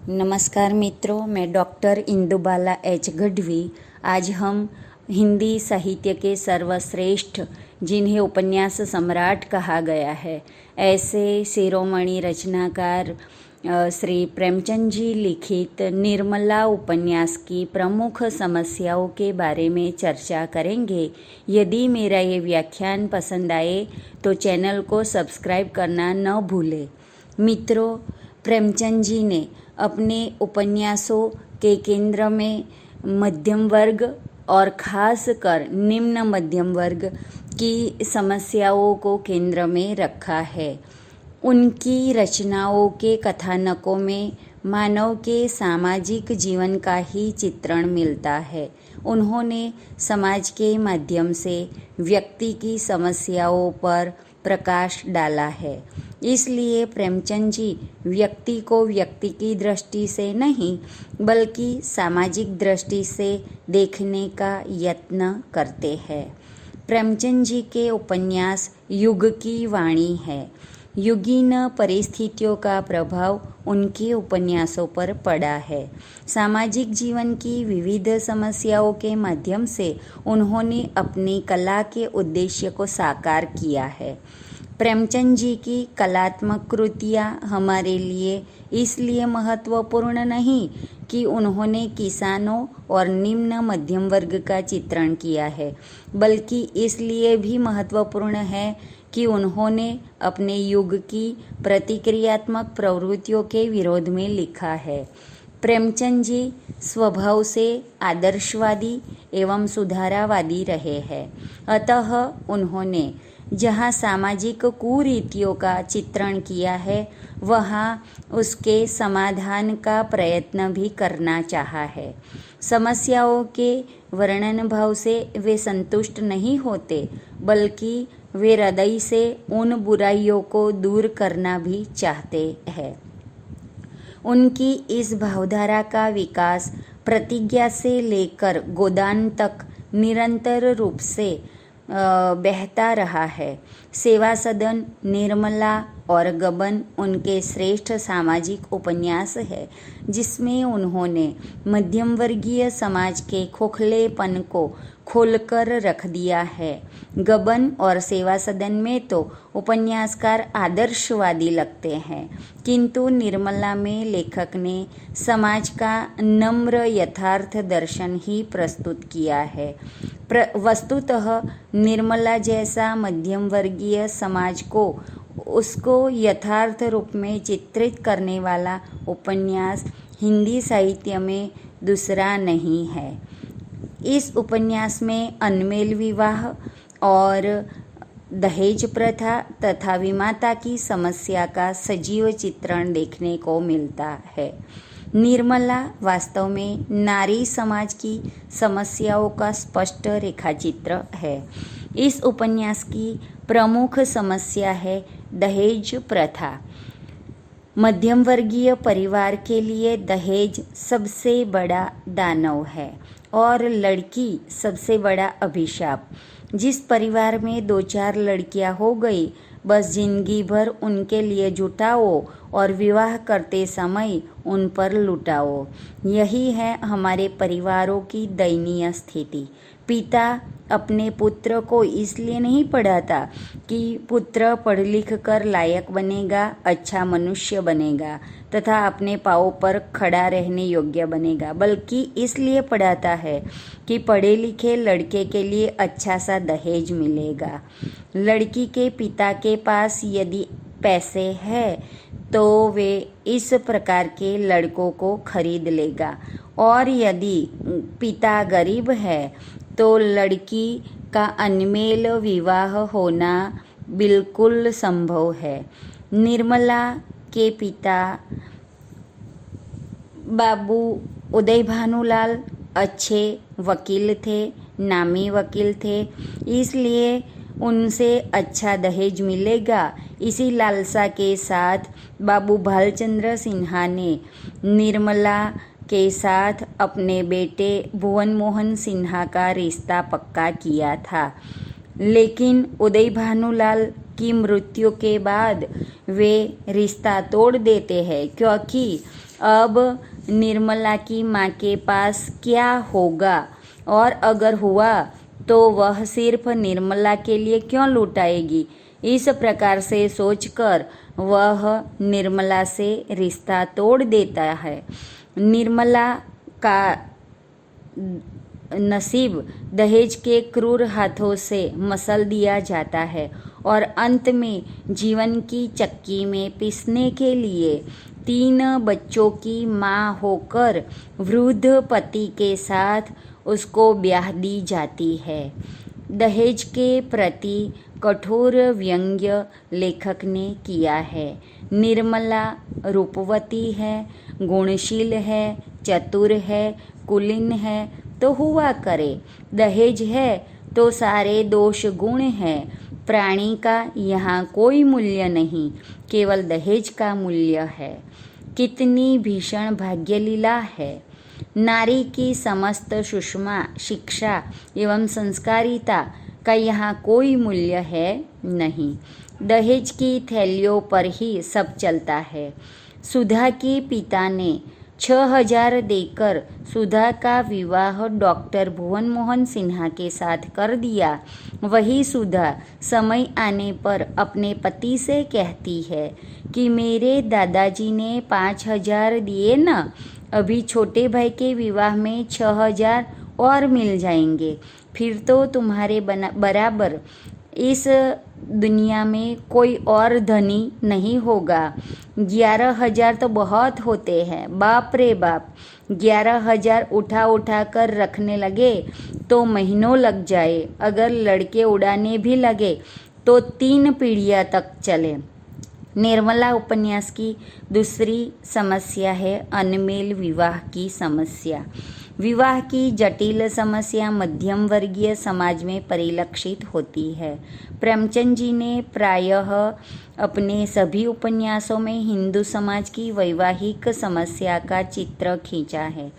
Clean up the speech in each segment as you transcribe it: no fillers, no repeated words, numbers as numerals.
नमस्कार मित्रों, मैं डॉक्टर इंदुबाला एच गढ़वी। आज हम हिंदी साहित्य के सर्वश्रेष्ठ, जिन्हें उपन्यास सम्राट कहा गया है, ऐसे शिरोमणि रचनाकार श्री प्रेमचंद जी लिखित निर्मला उपन्यास की प्रमुख समस्याओं के बारे में चर्चा करेंगे। यदि मेरा ये व्याख्यान पसंद आए तो चैनल को सब्सक्राइब करना न भूलें। मित्रों, प्रेमचंद जी ने अपने उपन्यासों के केंद्र में मध्यम वर्ग और खास कर निम्न मध्यम वर्ग की समस्याओं को केंद्र में रखा है। उनकी रचनाओं के कथानकों में मानव के सामाजिक जीवन का ही चित्रण मिलता है। उन्होंने समाज के माध्यम से व्यक्ति की समस्याओं पर प्रकाश डाला है। इसलिए प्रेमचंद जी व्यक्ति को व्यक्ति की दृष्टि से नहीं बल्कि सामाजिक दृष्टि से देखने का यत्न करते हैं। प्रेमचंद जी के उपन्यास युग की वाणी है। युगीन परिस्थितियों का प्रभाव उनके उपन्यासों पर पड़ा है। सामाजिक जीवन की विविध समस्याओं के माध्यम से उन्होंने अपनी कला के उद्देश्य को साकार किया है। प्रेमचंद जी की कलात्मक कृतियाँ हमारे लिए इसलिए महत्वपूर्ण नहीं कि उन्होंने किसानों और निम्न मध्यम वर्ग का चित्रण किया है, बल्कि इसलिए भी महत्वपूर्ण है कि उन्होंने अपने युग की प्रतिक्रियात्मक प्रवृत्तियों के विरोध में लिखा है। प्रेमचंद जी स्वभाव से आदर्शवादी एवं सुधारावादी रहे हैं, अतः उन्होंने जहाँ सामाजिक कुरीतियों का चित्रण किया है, वहाँ उसके समाधान का प्रयत्न भी करना चाहा है। समस्याओं के वर्णन भाव से वे संतुष्ट नहीं होते, बल्कि वे हृदय से उन बुराइयों को दूर करना भी चाहते हैं। उनकी इस भावधारा का विकास प्रतिज्ञा से लेकर गोदान तक निरंतर रूप से बहता रहा है। सेवा सदन, निर्मला और गबन उनके श्रेष्ठ सामाजिक उपन्यास है, जिसमें उन्होंने मध्यम वर्गीय समाज के खोखलेपन को खोलकर रख दिया है। गबन और सेवा सदन में तो उपन्यासकार आदर्शवादी लगते हैं, किंतु निर्मला में लेखक ने समाज का नम्र यथार्थ दर्शन ही प्रस्तुत किया है। वस्तुतः निर्मला जैसा मध्यम वर्गीय समाज को उसको यथार्थ रूप में चित्रित करने वाला उपन्यास हिंदी साहित्य में दूसरा नहीं है। इस उपन्यास में अनमेल विवाह और दहेज प्रथा तथा विमाता की समस्या का सजीव चित्रण देखने को मिलता है। निर्मला वास्तव में नारी समाज की समस्याओं का स्पष्ट रेखाचित्र है। इस उपन्यास की प्रमुख समस्या है दहेज प्रथा। मध्यम वर्गीय परिवार के लिए दहेज सबसे बड़ा दानव है और लड़की सबसे बड़ा अभिशाप। जिस परिवार में 2-4 लड़कियां हो गई, बस जिंदगी भर उनके लिए जुटाओ और विवाह करते समय उन पर लुटाओ। यही है हमारे परिवारों की दयनीय स्थिति। पिता अपने पुत्र को इसलिए नहीं पढ़ाता कि पुत्र पढ़ लिख कर लायक बनेगा, अच्छा मनुष्य बनेगा तथा अपने पाँव पर खड़ा रहने योग्य बनेगा, बल्कि इसलिए पढ़ाता है कि पढ़े लिखे लड़के के लिए अच्छा सा दहेज मिलेगा। लड़की के पिता के पास यदि पैसे है तो वे इस प्रकार के लड़कों को खरीद लेगा, और यदि पिता गरीब है तो लड़की का अनमेल विवाह होना बिल्कुल संभव है। निर्मला के पिता बाबू उदय भानुलाल अच्छे वकील थे, नामी वकील थे, इसलिए उनसे अच्छा दहेज मिलेगा। इसी लालसा के साथ बाबू भालचंद्र सिन्हा ने निर्मला के साथ अपने बेटे भुवन मोहन सिन्हा का रिश्ता पक्का किया था, लेकिन उदय भानुलाल की मृत्यु के बाद वे रिश्ता तोड़ देते हैं, क्योंकि अब निर्मला की माँ के पास क्या होगा, और अगर हुआ तो वह सिर्फ निर्मला के लिए क्यों लुटाएगी। इस प्रकार से सोचकर वह निर्मला से रिश्ता तोड़ देता है। निर्मला का नसीब दहेज के क्रूर हाथों से मसल दिया जाता है और अंत में जीवन की चक्की में पीसने के लिए 3 बच्चों की माँ होकर वृद्ध पति के साथ उसको ब्याह दी जाती है। दहेज के प्रति कठोर व्यंग्य लेखक ने किया है। निर्मला रूपवती है, गुणशील है, चतुर है, कुलीन है तो हुआ करे। दहेज है तो सारे दोष गुण है। प्राणी का यहाँ कोई मूल्य नहीं, केवल दहेज का मूल्य है। कितनी भीषण भाग्यलीला है। नारी की समस्त सुषमा, शिक्षा एवं संस्कारिता का यहाँ कोई मूल्य है नहीं। दहेज की थैलियों पर ही सब चलता है। सुधा के पिता ने 6,000 देकर सुधा का विवाह डॉक्टर भुवन मोहन सिन्हा के साथ कर दिया। वही सुधा समय आने पर अपने पति से कहती है कि मेरे दादाजी ने 5,000 दिए ना, अभी छोटे भाई के विवाह में 6,000 और मिल जाएंगे, फिर तो तुम्हारे बराबर इस दुनिया में कोई और धनी नहीं होगा। 11,000 तो बहुत होते हैं, बाप रे बाप। 11,000 उठा उठा कर रखने लगे तो महीनों लग जाए, अगर लड़के उड़ाने भी लगे तो 3 पीढ़ियाँ तक चले। निर्मला उपन्यास की दूसरी समस्या है अनमेल विवाह की समस्या। विवाह की जटिल समस्या मध्यम वर्गीय समाज में परिलक्षित होती है। प्रेमचंद जी ने प्रायः अपने सभी उपन्यासों में हिंदू समाज की वैवाहिक समस्या का चित्र खींचा है।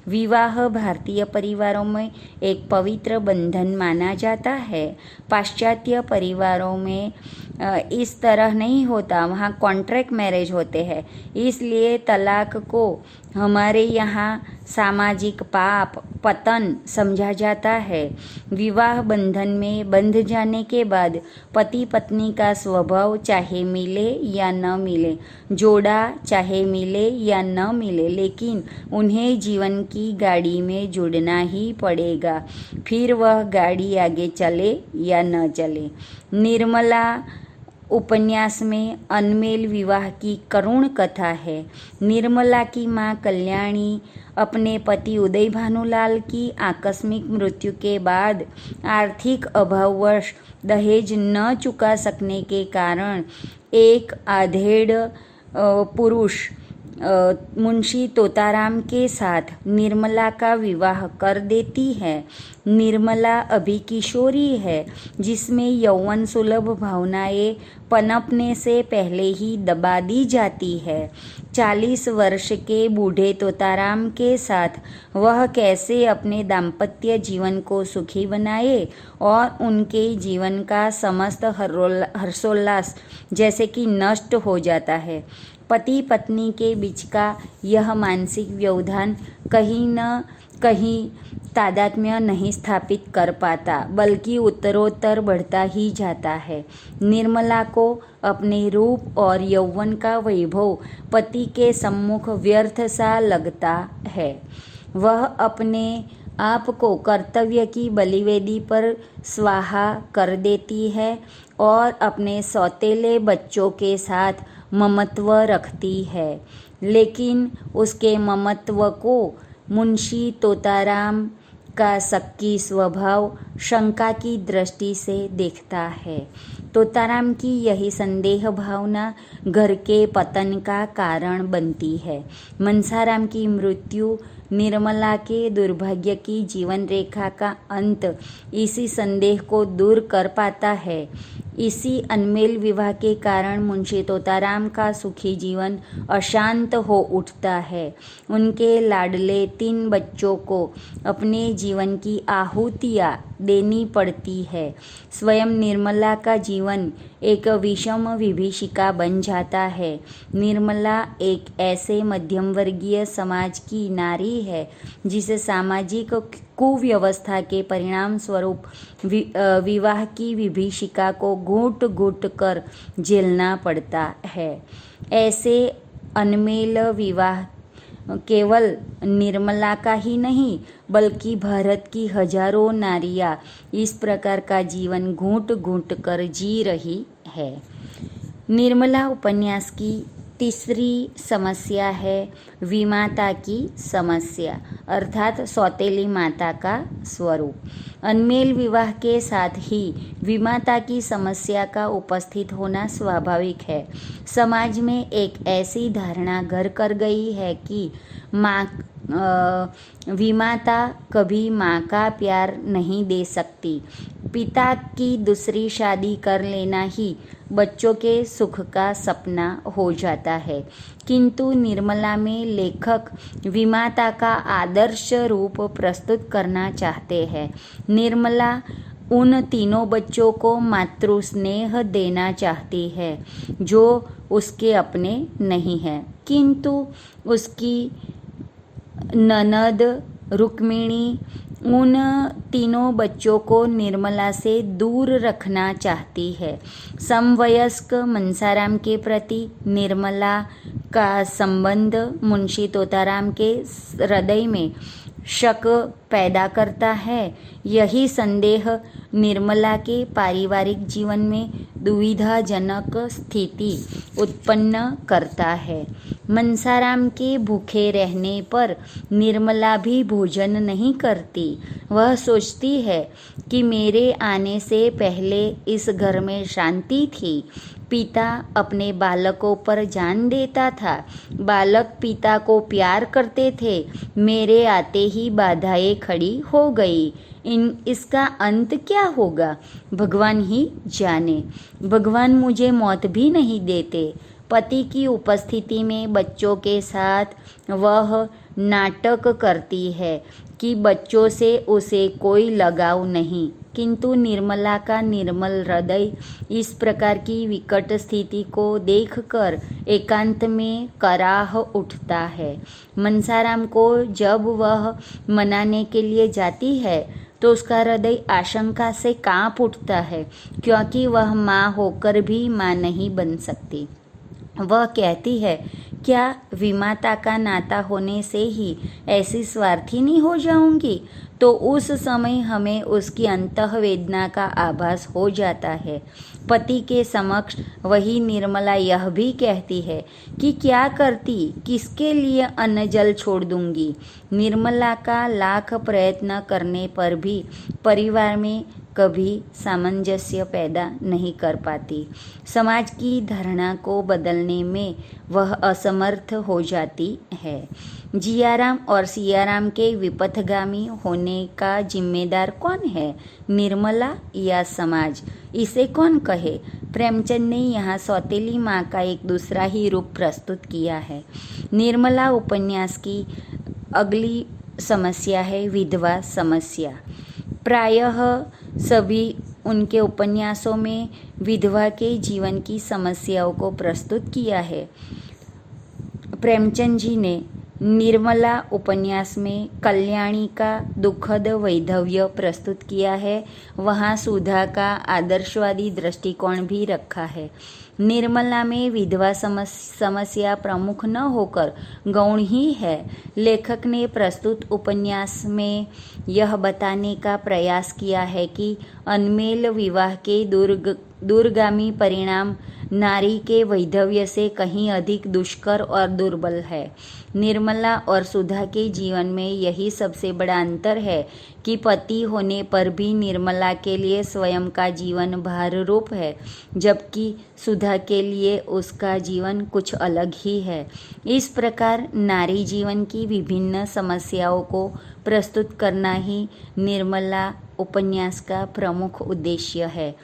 विवाह भारतीय परिवारों में एक पवित्र बंधन माना जाता है। पाश्चात्य परिवारों में इस तरह नहीं होता, वहाँ कॉन्ट्रैक्ट मैरिज होते हैं, इसलिए तलाक को हमारे यहाँ सामाजिक पाप पतन समझा जाता है। विवाह बंधन में बंध जाने के बाद पति पत्नी का स्वभाव चाहे मिले या न मिले, जोड़ा चाहे मिले या न मिले, लेकिन उन्हें जीवन की गाड़ी में जुड़ना ही पड़ेगा, फिर वह गाड़ी आगे चले या न चले। निर्मला उपन्यास में अनमेल विवाह की करुण कथा है। निर्मला की माँ कल्याणी अपने पति उदय भानुलाल की आकस्मिक मृत्यु के बाद आर्थिक अभाववश दहेज न चुका सकने के कारण एक आधेड़ पुरुष मुंशी तोताराम के साथ निर्मला का विवाह कर देती है। निर्मला अभी किशोरी है, जिसमें यौवन सुलभ भावनाएं पनपने से पहले ही दबा दी जाती है। 40 वर्ष के बूढ़े तोताराम के साथ वह कैसे अपने दाम्पत्य जीवन को सुखी बनाए और उनके जीवन का समस्त हर्षोल्लास जैसे कि नष्ट हो जाता है। पति पत्नी के बीच का यह मानसिक व्यवधान कहीं न कहीं तादात्म्य नहीं स्थापित कर पाता, बल्कि उत्तरोत्तर बढ़ता ही जाता है। निर्मला को अपने रूप और यौवन का वैभव पति के सम्मुख व्यर्थ सा लगता है। वह अपने आप को कर्तव्य की बलिवेदी पर स्वाहा कर देती है और अपने सौतेले बच्चों के साथ ममत्व रखती है, लेकिन उसके ममत्व को मुंशी तोताराम का शक्की स्वभाव शंका की दृष्टि से देखता है। तोताराम की यही संदेह भावना घर के पतन का कारण बनती है। मनसाराम की मृत्यु निर्मला के दुर्भाग्य की जीवन रेखा का अंत इसी संदेह को दूर कर पाता है। इसी अनमेल विवाह के कारण मुंशी तोताराम का सुखी जीवन अशांत हो उठता है। उनके लाडले 3 बच्चों को अपने जीवन की आहुतियाँ देनी पड़ती है। स्वयं निर्मला का जीवन एक विषम विभीषिका बन जाता है। निर्मला एक ऐसे मध्यम वर्गीय समाज की नारी है जिसे सामाजिक कुव्यवस्था के परिणाम स्वरूप विवाह की विभीषिका को घुट घुट कर झेलना पड़ता है। ऐसे अनमेल विवाह केवल निर्मला का ही नहीं बल्कि भारत की हजारों नारियां इस प्रकार का जीवन घूंट घूंट कर जी रही है। निर्मला उपन्यास की तीसरी समस्या है विमाता की समस्या, अर्थात सौतेली माता का स्वरूप। अनमेल विवाह के साथ ही विमाता की समस्या का उपस्थित होना स्वाभाविक है। समाज में एक ऐसी धारणा घर कर गई है कि विमाता कभी माँ का प्यार नहीं दे सकती। पिता की दूसरी शादी कर लेना ही बच्चों के सुख का सपना हो जाता है। किंतु निर्मला में लेखक विमाता का आदर्श रूप प्रस्तुत करना चाहते हैं। निर्मला उन तीनों बच्चों को मातृ स्नेह देना चाहती है जो उसके अपने नहीं हैं, किंतु उसकी ननद रुक्मिणी उन तीनों बच्चों को निर्मला से दूर रखना चाहती है। समवयस्क मनसाराम के प्रति निर्मला का संबंध मुंशी तोताराम के हृदय में शक पैदा करता है। यही संदेह निर्मला के पारिवारिक जीवन में दुविधाजनक स्थिति उत्पन्न करता है। मनसाराम के भूखे रहने पर निर्मला भी भोजन नहीं करती। वह सोचती है कि मेरे आने से पहले इस घर में शांति थी। पिता अपने बालकों पर जान देता था। बालक पिता को प्यार करते थे। मेरे आते ही बाधाएं खड़ी हो गई। इसका अंत क्या होगा भगवान ही जाने। भगवान मुझे मौत भी नहीं देते। पति की उपस्थिति में बच्चों के साथ वह नाटक करती है कि बच्चों से उसे कोई लगाव नहीं, किंतु निर्मला का निर्मल हृदय इस प्रकार की विकट स्थिति को देखकर एकांत में कराह उठता है। मनसाराम को जब वह मनाने के लिए जाती है तो उसका हृदय आशंका से कांप उठता है, क्योंकि वह माँ होकर भी माँ नहीं बन सकती। वह कहती है, क्या विमाता का नाता होने से ही ऐसी स्वार्थी हो जाऊंगी? तो उस समय हमें उसकी अंतःवेदना का आभास हो जाता है। पति के समक्ष वही निर्मला यह भी कहती है कि क्या करती, किसके लिए अन्न जल छोड़ दूंगी। निर्मला का लाख प्रयत्न करने पर भी परिवार में कभी सामंजस्य पैदा नहीं कर पाती। समाज की धारणा को बदलने में वह असमर्थ हो जाती है। जियाराम और सियाराम के विपथगामी होने का जिम्मेदार कौन है, निर्मला या समाज? इसे कौन कहे? प्रेमचंद ने यहाँ सौतेली माँ का एक दूसरा ही रूप प्रस्तुत किया है। निर्मला उपन्यास की अगली समस्या है विधवा समस्या। प्रायः सभी उनके उपन्यासों में विधवा के जीवन की समस्याओं को प्रस्तुत किया है। प्रेमचंद जी ने निर्मला उपन्यास में कल्याणी का दुखद वैधव्य प्रस्तुत किया है। वहाँ सुधा का आदर्शवादी दृष्टिकोण भी रखा है। निर्मला में विधवा समस्या प्रमुख न होकर गौण ही है। लेखक ने प्रस्तुत उपन्यास में यह बताने का प्रयास किया है कि अनमेल विवाह के दूरगामी परिणाम नारी के वैधव्य से कहीं अधिक दुष्कर और दुर्बल है। निर्मला और सुधा के जीवन में यही सबसे बड़ा अंतर है कि पति होने पर भी निर्मला के लिए स्वयं का जीवन भार रूप है, जबकि सुधा के लिए उसका जीवन कुछ अलग ही है। इस प्रकार नारी जीवन की विभिन्न समस्याओं को प्रस्तुत करना ही निर्मला उपन्यास का प्रमुख उद्देश्य है।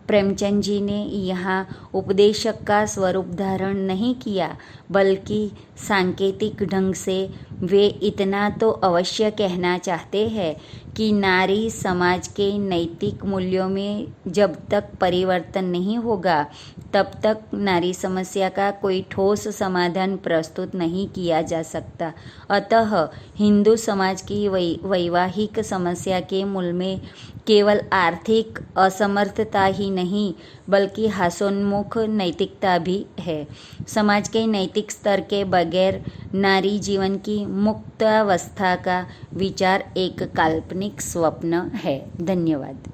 प्रेमचंद जी ने यहाँ उपदेशक का स्वरूप धारण नहीं किया, बल्कि सांकेतिक ढंग से वे इतना तो अवश्य कहना चाहते हैं कि नारी समाज के नैतिक मूल्यों में जब तक परिवर्तन नहीं होगा तब तक नारी समस्या का कोई ठोस समाधान प्रस्तुत नहीं किया जा सकता। अतः हिंदू समाज की वैवाहिक समस्या के मूल में केवल आर्थिक असमर्थता ही नहीं बल्कि हास्योन्मुख नैतिकता भी है। समाज के नैतिक स्तर के बगैर नारी जीवन की मुक्तावस्था का विचार एक काल्पनिक स्वप्न है। धन्यवाद।